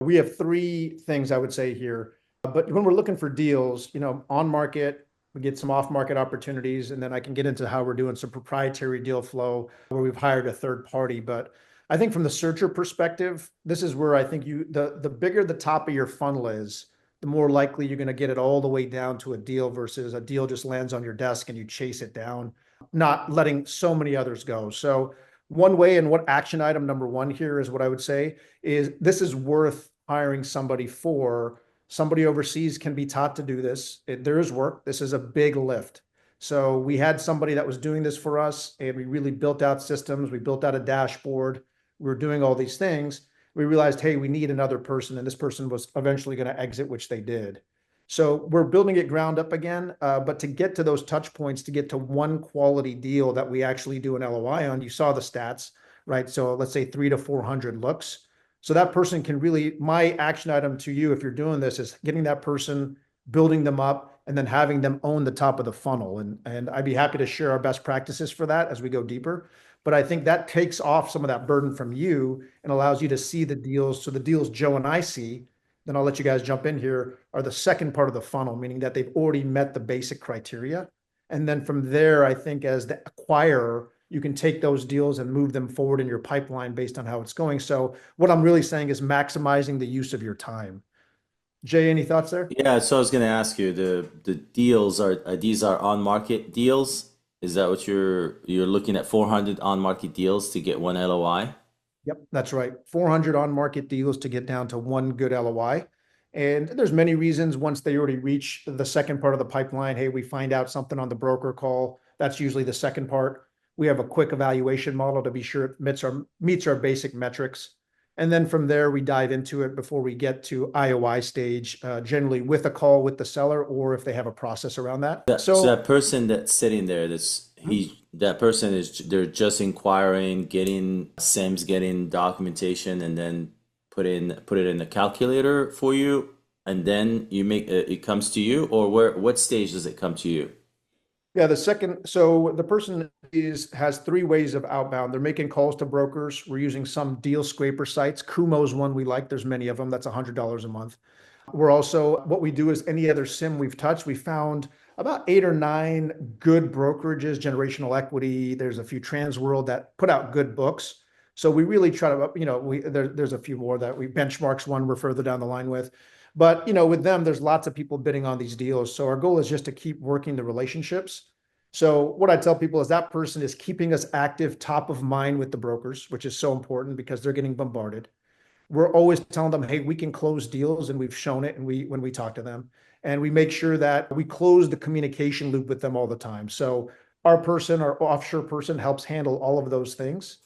We have three things I would say here. But when we're looking for deals, on market, we get some off market opportunities, and then I can get into how we're doing some proprietary deal flow where we've hired a third party. But I think from the searcher perspective, this is where I think the bigger the top of your funnel is, the more likely you're going to get it all the way down to a deal versus a deal just lands on your desk and you chase it down, not letting so many others go. So one way, and what action item number one here is what I would say is this is worth hiring somebody for. Somebody overseas can be taught to do this. There is work. This is a big lift. So we had somebody that was doing this for us, and we really built out systems. We built out a dashboard. We were doing all these things. We realized, hey, we need another person, and this person was eventually going to exit, which they did. So we're building it ground up again. But to get to those touch points, to get to one quality deal that we actually do an LOI on, you saw the stats, right? So let's say 300 to 400 looks. So that person can really, my action item to you, if you're doing this, is getting that person, building them up, and then having them own the top of the funnel. And I'd be happy to share our best practices for that as we go deeper. But I think that takes off some of that burden from you and allows you to see the deals. So the deals Joe and I see, then I'll let you guys jump in here, are the second part of the funnel, meaning that they've already met the basic criteria. And then from there, I think as the acquirer, you can take those deals and move them forward in your pipeline based on how it's going. So what I'm really saying is maximizing the use of your time. Jay, any thoughts there? Yeah, so I was going to ask you, the deals are these are on market deals? Is that what you're looking at, 400 on market deals to get one LOI? Yep, that's right. 400 on market deals to get down to one good LOI. And there's many reasons once they already reach the second part of the pipeline. Hey, we find out something on the broker call. That's usually the second part. We have a quick evaluation model to be sure it meets our basic metrics. And then from there, we dive into it before we get to IOI stage, generally with a call with the seller or if they have a process around that. So So that person that's sitting there, that person is they're just inquiring, getting Sims, getting documentation, and then put it in the calculator for you, and then you make it comes to you, or what stage does it come to you? yeah, so the person has three ways of outbound. They're making calls to brokers. We're using some deal scraper sites. Kumo's one we like. There's many of them. That's $100 a month. We're also, what we do is any other sim we've touched, we found about 8 or 9 good brokerages, Generational Equity. There's a few Transworld that put out good books. So we really try to, there's a few more that we benchmarks one we're further down the line with. But with them, there's lots of people bidding on these deals. So our goal is just to keep working the relationships. So what I tell people is that person is keeping us active, top of mind with the brokers, which is so important because they're getting bombarded. We're always telling them, hey, we can close deals, and we've shown it. And when we talk to them, and we make sure that we close the communication loop with them all the time. So our offshore person helps handle all of those things.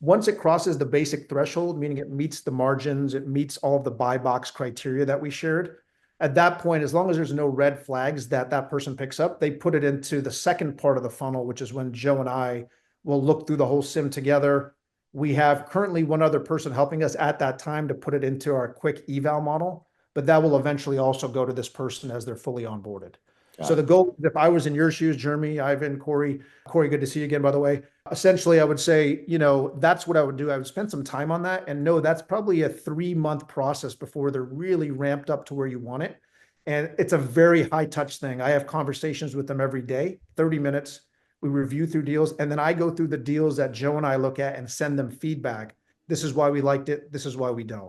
Once it crosses the basic threshold, meaning it meets the margins, it meets all of the buy box criteria that we shared. At that point, as long as there's no red flags that person picks up, they put it into the second part of the funnel, which is when Joe and I will look through the whole sim together. We have currently one other person helping us at that time to put it into our quick eval model, but that will eventually also go to this person as they're fully onboarded. So Got the it. goal, if I was in your shoes, Jeremy, Ivan, Corey, good to see you again, by the way. Essentially, I would say, that's what I would do. I would spend some time on that and know that's probably a 3-month process before they're really ramped up to where you want it. And it's a very high touch thing. I have conversations with them every day, 30 minutes. We review through deals, and then I go through the deals that Joe and I look at and send them feedback. This is why we liked it. This is why we don't.